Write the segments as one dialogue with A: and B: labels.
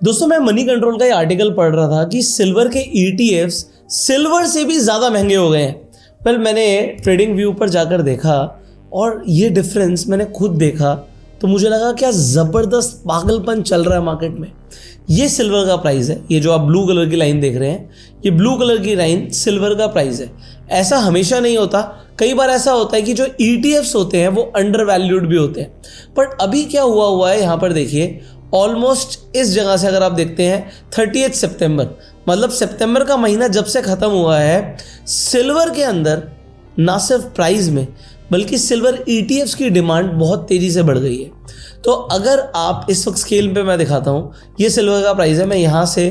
A: दोस्तों मैं money control का ये आर्टिकल पढ़ रहा था कि सिल्वर के ETFs सिल्वर से भी ज़्यादा महंगे हो गए हैं। वेल मैंने ट्रेडिंग व्यू पर जाकर देखा और ये डिफरेंस मैंने खुद देखा तो मुझे लगा क्या ज़बरदस्त पागलपन चल रहा है मार्केट में। ये सिल्वर का प्राइस है, ये जो आप ब्लू कलर की लाइन देख रहे हैं, ये ब्लू कलर की लाइन सिल्वर का प्राइस है। ऐसा हमेशा नहीं होता, कई बार ऐसा होता है कि जो ETFs होते हैं वो अंडर वैल्यूड भी होते हैं। बट अभी क्या हुआ है यहाँ पर देखिए, ऑलमोस्ट इस जगह से अगर आप देखते हैं 30 सितंबर, मतलब सितंबर का महीना जब से ख़त्म हुआ है, सिल्वर के अंदर ना सिर्फ प्राइस में बल्कि सिल्वर ETFs की डिमांड बहुत तेज़ी से बढ़ गई है। तो अगर आप इस वक्त स्केल पे मैं दिखाता हूँ, ये सिल्वर का प्राइस है, मैं यहाँ से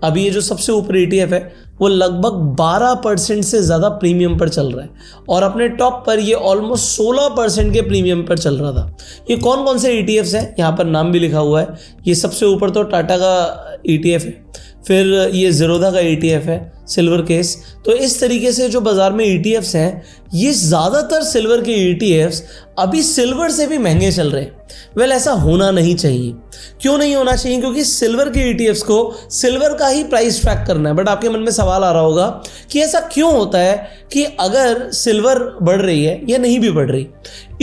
A: अभी ये जो सबसे ऊपर ETF है वो लगभग 12% से ज़्यादा प्रीमियम पर चल रहा है और अपने टॉप पर ये ऑलमोस्ट 16% के प्रीमियम पर चल रहा था। ये कौन कौन से ETFs हैं, यहाँ पर नाम भी लिखा हुआ है। ये सबसे ऊपर तो टाटा का ETF है, फिर ये ज़ीरोधा का ETF है सिल्वर केस। तो इस तरीके से जो बाज़ार में ETFs हैं, ये ज़्यादातर सिल्वर के ETFs अभी सिल्वर से भी महंगे चल रहे हैं। वेल ऐसा होना नहीं चाहिए। क्यों नहीं होना चाहिए? क्योंकि सिल्वर के ETFs को सिल्वर का ही प्राइस ट्रैक करना है। बट आपके मन में सवाल आ रहा होगा कि ऐसा क्यों होता है कि अगर सिल्वर बढ़ रही है या नहीं भी बढ़ रही,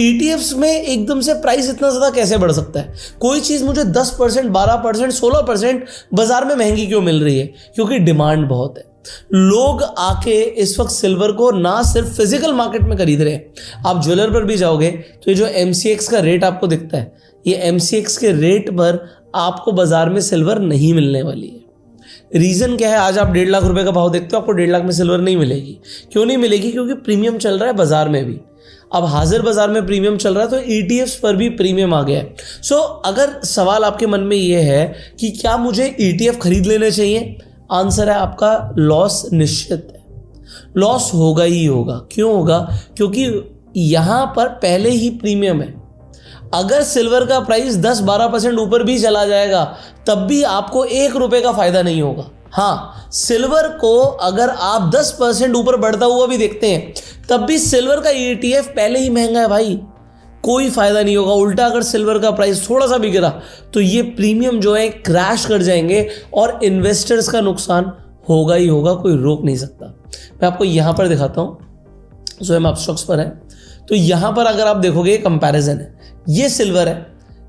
A: ETFs में एकदम से प्राइस इतना ज़्यादा कैसे बढ़ सकता है? कोई चीज़ मुझे 10%, 12%, 16% बाजार में महंगी क्यों मिल रही है? क्योंकि डिमांड बहुत है। लोग आके इस वक्त सिल्वर को ना सिर्फ फिजिकल मार्केट में खरीद रहे हैं, आप ज्वेलर पर भी जाओगे तो ये जो MCX का रेट आपको दिखता है, ये MCX के रेट पर आपको बाजार में सिल्वर नहीं मिलने वाली है। रीज़न क्या है? आज आप 1.5 लाख रुपए का भाव देखते हो, आपको 1.5 लाख में सिल्वर नहीं मिलेगी। क्यों नहीं मिलेगी? क्योंकि प्रीमियम चल रहा है बाजार में भी। अब हाजिर बाजार में प्रीमियम चल रहा है तो ETFs पर भी प्रीमियम आ गया है। सो अगर सवाल आपके मन में ये है कि क्या मुझे ETF खरीद लेने चाहिए, आंसर है आपका लॉस निश्चित है। लॉस होगा ही होगा। क्यों होगा? क्योंकि यहाँ पर पहले ही प्रीमियम है। अगर सिल्वर का प्राइस 10-12% ऊपर भी चला जाएगा तब भी आपको 1 रुपये का फायदा नहीं होगा। हाँ, सिल्वर को अगर आप 10% ऊपर बढ़ता हुआ भी देखते हैं तब भी सिल्वर का ETF पहले ही महंगा है भाई, कोई फायदा नहीं होगा। उल्टा अगर सिल्वर का प्राइस थोड़ा सा भी गिरा तो ये प्रीमियम जो है क्रैश कर जाएंगे और इन्वेस्टर्स का नुकसान होगा ही होगा, कोई रोक नहीं सकता। मैं आपको यहाँ पर दिखाता हूँ। सो हम आप स्टॉक्स पर हैं तो यहाँ पर अगर आप देखोगे कंपैरिजन है, ये सिल्वर है,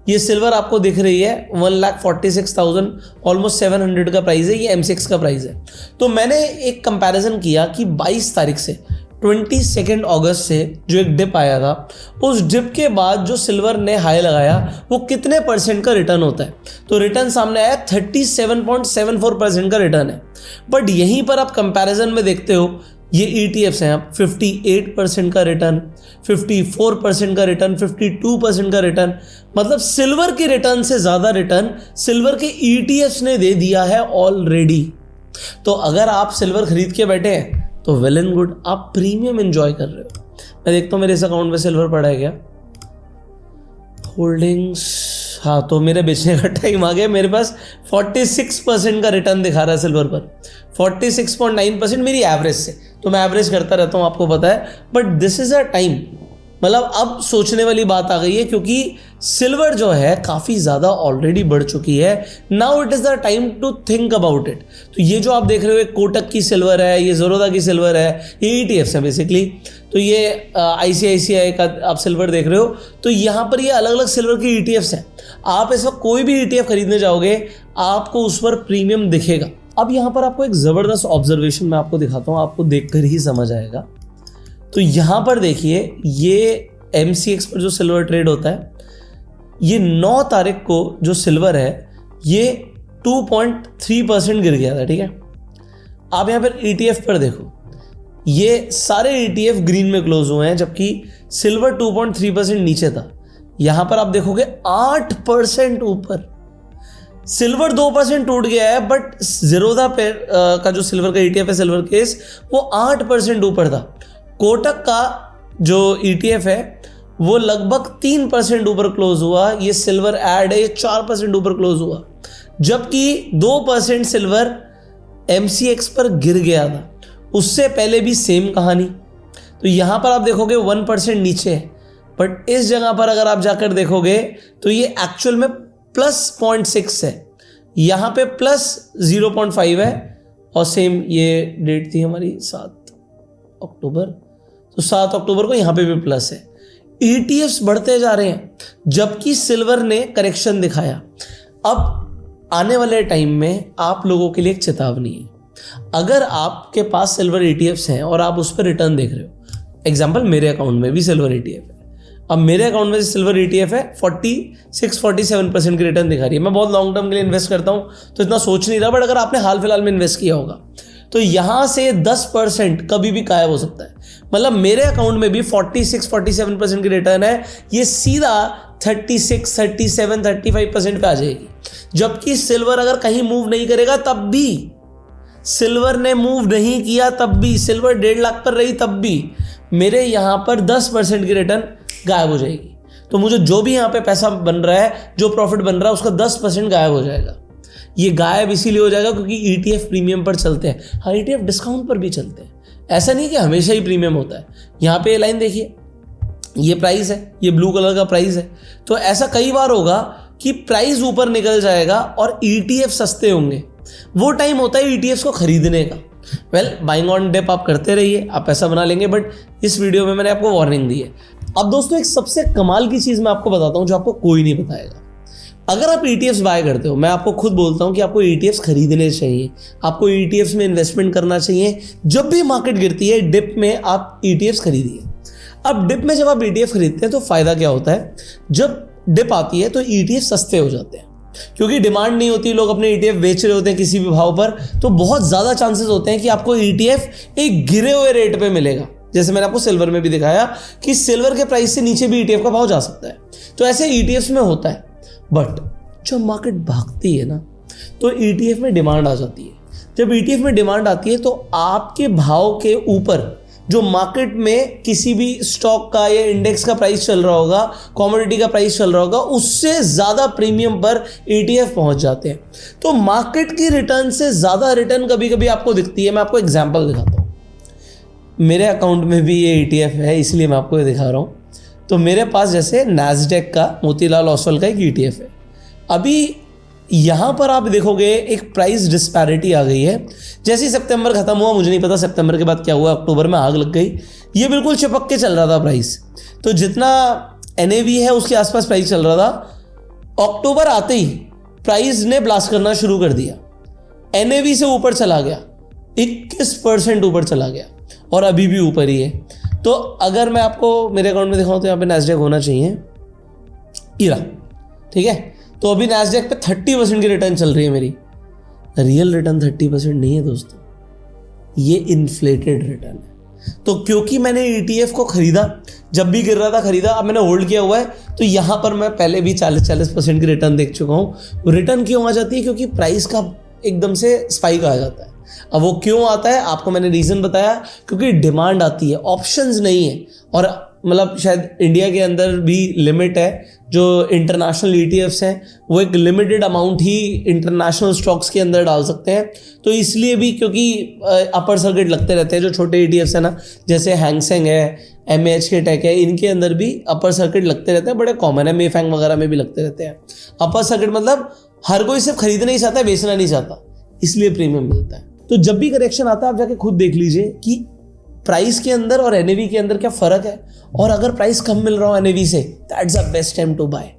A: ये सिल्वर आपको दिख रही है 1,46,000 ऑलमोस्ट 700 का प्राइस है, ये MCX का प्राइस है। तो मैंने एक कंपैरिजन किया कि 22 तारीख से 22 अगस्त से जो एक डिप आया था, उस डिप के बाद जो सिल्वर ने हाई लगाया वो कितने परसेंट का रिटर्न होता है। तो रिटर्न सामने आया 37.74% का रिटर्न है। बट यहीं पर आप कंपैरिजन में देखते हो, ये ETFs हैं, आप 58% का रिटर्न, 54% का रिटर्न, 52% का रिटर्न, मतलब सिल्वर के रिटर्न से ज़्यादा रिटर्न सिल्वर के ETFs ने दे दिया है ऑलरेडी। तो अगर आप सिल्वर खरीद के बैठे हैं तो वेल एंड गुड, आप प्रीमियम एंजॉय कर रहे हो। मैं देखता हूँ मेरे इस अकाउंट में सिल्वर पड़ा है क्या, होल्डिंग्स, हाँ, तो मेरे बेचने का टाइम आ गया। मेरे पास 46% का रिटर्न दिखा रहा है सिल्वर पर, 46.9% मेरी एवरेज से। तो मैं एवरेज करता रहता हूँ, आपको पता है। But this is a time, मतलब अब सोचने वाली बात आ गई है क्योंकि सिल्वर जो है काफ़ी ज़्यादा ऑलरेडी बढ़ चुकी है। Now it is the time to think about it. तो ये जो आप देख रहे हो, एक कोटक की सिल्वर है, ये ज़ीरोधा की सिल्वर है, ये ETFs है बेसिकली। तो ये ICICI का आप सिल्वर देख रहे हो। तो यहाँ पर ये अलग अलग सिल्वर की ETFs हैं। आप इस वक्त कोई भी ETF खरीदने जाओगे आपको उस पर प्रीमियम दिखेगा। अब यहाँ पर आपको एक ज़बरदस्त ऑब्जर्वेशन मैं आपको दिखाता हूँ, आपको देखकर ही समझ आएगा। तो यहाँ पर देखिए, ये MCX पर जो सिल्वर ट्रेड होता है, ये 9 तारीख को जो सिल्वर है ये 2.3% गिर गया था, ठीक है। आप यहाँ पर ETF पर देखो, ये सारे ETF ग्रीन में क्लोज हुए हैं जबकि सिल्वर 2.3% नीचे था। यहाँ पर आप देखोगे 8% ऊपर, सिल्वर 2% टूट गया है, बट ज़ीरोधा पे का जो सिल्वर का ETF है सिल्वर केस, वो 8% ऊपर था। कोटक का जो ETF है वो लगभग 3% ऊपर क्लोज हुआ। ये सिल्वर ऐड है, ये 4% ऊपर क्लोज हुआ, जबकि 2% सिल्वर MCX पर गिर गया था। उससे पहले भी सेम कहानी। तो यहाँ पर आप देखोगे 1% नीचे है, बट इस जगह पर अगर आप जाकर देखोगे तो ये एक्चुअल में +0.6 है। यहाँ पे +0.5 है और सेम ये डेट थी हमारी 7 अक्टूबर, तो 7 अक्टूबर को यहाँ पे भी प्लस है। ETFs बढ़ते जा रहे हैं जबकि सिल्वर ने करेक्शन दिखाया। अब आने वाले टाइम में आप लोगों के लिए एक चेतावनी है। अगर आपके पास सिल्वर ETFs हैं और आप उस पर रिटर्न देख रहे हो, एग्जांपल मेरे अकाउंट में भी सिल्वर ETF है, अब मेरे अकाउंट में सिल्वर ETF है 46-47% की रिटर्न दिखा रही है। मैं बहुत लॉन्ग टर्म के लिए इन्वेस्ट करता हूँ तो इतना सोच नहीं रहा, बट अगर आपने हाल फिलहाल में इन्वेस्ट किया होगा तो यहाँ से 10% कभी भी गायब हो सकता है। मतलब मेरे अकाउंट में भी 46-47% की रिटर्न है, ये सीधा 36, 37, 35% पे आ जाएगी। जबकि सिल्वर अगर कहीं मूव नहीं करेगा तब भी, सिल्वर ने मूव नहीं किया तब भी, सिल्वर 1.5 लाख पर रही तब भी मेरे यहाँ पर 10% की रिटर्न गायब हो जाएगी। तो मुझे जो भी यहाँ पे पैसा बन रहा है, जो प्रॉफिट बन रहा है, उसका 10% गायब हो जाएगा। ये गायब इसीलिए हो जाएगा क्योंकि ETF प्रीमियम पर चलते हैं। हाँ, ETF डिस्काउंट पर भी चलते हैं, ऐसा नहीं कि हमेशा ही प्रीमियम होता है। यहाँ पे ये लाइन देखिए, ये प्राइस है, ये ब्लू कलर का प्राइस है। तो ऐसा कई बार होगा कि प्राइस ऊपर निकल जाएगा और ETF सस्ते होंगे। वो टाइम होता है ETFs को खरीदने का। बाइंग ऑन डिप आप करते रहिए, आप पैसा बना लेंगे, बट इस वीडियो में मैंने आपको वार्निंग दी है। अब दोस्तों एक सबसे कमाल की चीज़ मैं आपको बताता हूँ जो आपको कोई नहीं बताएगा। अगर आप ETFs बाय करते हो, मैं आपको खुद बोलता हूँ कि आपको ETFs खरीदने चाहिए, आपको ETFs में इन्वेस्टमेंट करना चाहिए। जब भी मार्केट गिरती है, डिप में आप ETFs खरीदिए। अब डिप में जब आप ETF खरीदते हैं तो फ़ायदा क्या होता है, जब डिप आती है तो ETF सस्ते हो जाते हैं क्योंकि डिमांड नहीं होती, लोग अपने ETF बेच रहे होते हैं किसी भी भाव पर, तो बहुत ज़्यादा चांसेस होते हैं कि आपको ETF एक गिरे हुए रेट पे मिलेगा। जैसे मैंने आपको सिल्वर में भी दिखाया कि सिल्वर के प्राइस से नीचे भी ETF का भाव जा सकता है। तो ऐसे ETFs में होता है। बट जब मार्केट भागती है ना तो ETF में डिमांड आ जाती है। जब ETF में डिमांड आती है तो आपके भाव के ऊपर जो मार्केट में किसी भी स्टॉक का या इंडेक्स का प्राइस चल रहा होगा, कमोडिटी का प्राइस चल रहा होगा, उससे ज़्यादा प्रीमियम पर ETF पहुंच जाते हैं। तो मार्केट की रिटर्न से ज़्यादा रिटर्न कभी कभी आपको दिखती है। मैं आपको एग्जांपल दिखाता हूँ। मेरे अकाउंट में भी ये ETF है, इसलिए मैं आपको ये दिखा रहा हूँ। तो मेरे पास जैसे नैस्डैक का मोतीलाल ओसवाल का एक ETF है। अभी यहाँ पर आप देखोगे एक प्राइस डिस्पैरिटी आ गई है। जैसे ही सितंबर खत्म हुआ, मुझे नहीं पता सितंबर के बाद क्या हुआ, अक्टूबर में आग लग गई, ये बिल्कुल चिपक के चल रहा था प्राइस। तो जितना NAV है उसके आसपास प्राइस चल रहा था। अक्टूबर आते ही प्राइस ने ब्लास्ट करना शुरू कर दिया, NAV से ऊपर चला गया, 21% ऊपर चला गया और अभी भी ऊपर ही है। तो अगर मैं आपको मेरे अकाउंट में दिखाऊं तो यहाँ पे नैस्डैक होना चाहिए, इरा, ठीक है। तो अभी नैस्डैक पे 30% की रिटर्न चल रही है मेरी। रियल रिटर्न 30% नहीं है दोस्तों, ये इन्फ्लेटेड रिटर्न है। तो क्योंकि मैंने ETF को खरीदा, जब भी गिर रहा था खरीदा, अब मैंने होल्ड किया हुआ है, तो यहाँ पर मैं पहले भी 40% की रिटर्न देख चुका हूँ। रिटर्न क्यों आ जाती है? क्योंकि प्राइस का एकदम से स्पाइक आ जाता है। अब वो क्यों आता है आपको मैंने रीज़न बताया, क्योंकि डिमांड आती है, ऑप्शंस नहीं है। और मतलब शायद इंडिया के अंदर भी लिमिट है, जो इंटरनेशनल ETFs हैं वो एक लिमिटेड अमाउंट ही इंटरनेशनल स्टॉक्स के अंदर डाल सकते हैं। तो इसलिए भी क्योंकि अपर सर्किट लगते रहते हैं, जो छोटे ETFs हैं ना, जैसे हैंगसेंग है, MAHK टेक है, इनके अंदर भी अपर सर्किट लगते रहते हैं, बड़े कॉमन है। मेफैंग वगैरह में भी लगते रहते हैं अपर सर्किट। मतलब हर कोई सिर्फ खरीदना ही चाहता है, बेचना नहीं चाहता, इसलिए प्रीमियम मिलता है। तो जब भी करेक्शन आता है आप जाके खुद देख लीजिए कि प्राइस के अंदर और NAV के अंदर क्या फ़र्क है, और अगर प्राइस कम मिल रहा हो NAV से, that's the best time to buy.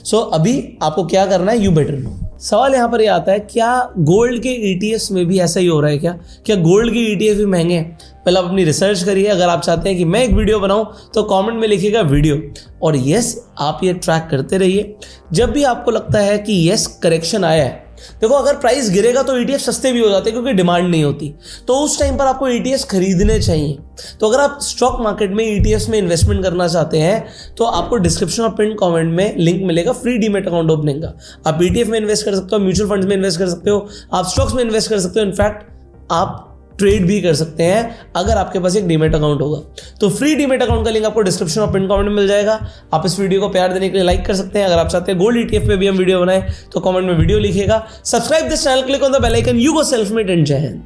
A: So अभी आपको क्या करना है, यू बेटर नो। सवाल यहाँ पर ये आता है, क्या गोल्ड के ETFs में भी ऐसा ही हो रहा है? क्या गोल्ड के ETF भी महंगे हैं? पहले आप अपनी रिसर्च करिए। अगर आप चाहते हैं कि मैं एक वीडियो बनाऊं तो कमेंट में लिखिएगा वीडियो, और यस आप ये ट्रैक करते रहिए। जब भी आपको लगता है कि यस करेक्शन आया है, देखो अगर प्राइस गिरेगा तो ETF सस्ते भी हो जाते हैं क्योंकि डिमांड नहीं होती, तो उस टाइम पर आपको ETFs खरीदने चाहिए। तो अगर आप स्टॉक मार्केट में ETFs में इन्वेस्टमेंट करना चाहते हैं तो आपको डिस्क्रिप्शन और पिन कमेंट में लिंक मिलेगा फ्री डीमैट अकाउंट ओपनिंग का। आप ETF में इन्वेस्ट कर सकते हो, म्यूचुअल फंड्स में इन्वेस्ट कर सकते हो, आप स्टॉक्स में इन्वेस्ट कर सकते हो, इनफैक्ट आप ट्रेड भी कर सकते हैं अगर आपके पास एक डीमैट अकाउंट होगा। तो फ्री डीमैट अकाउंट का लिंक आपको डिस्क्रिप्शन और पिन कमेंट में मिल जाएगा। आप इस वीडियो को प्यार देने के लिए लाइक कर सकते हैं। अगर आप चाहते हैं गोल्ड ETF पे भी हम वीडियो बनाएं तो कमेंट में वीडियो लिखिएगा। Subscribe this channel, click on the bell icon. You go self made and Jai Hind.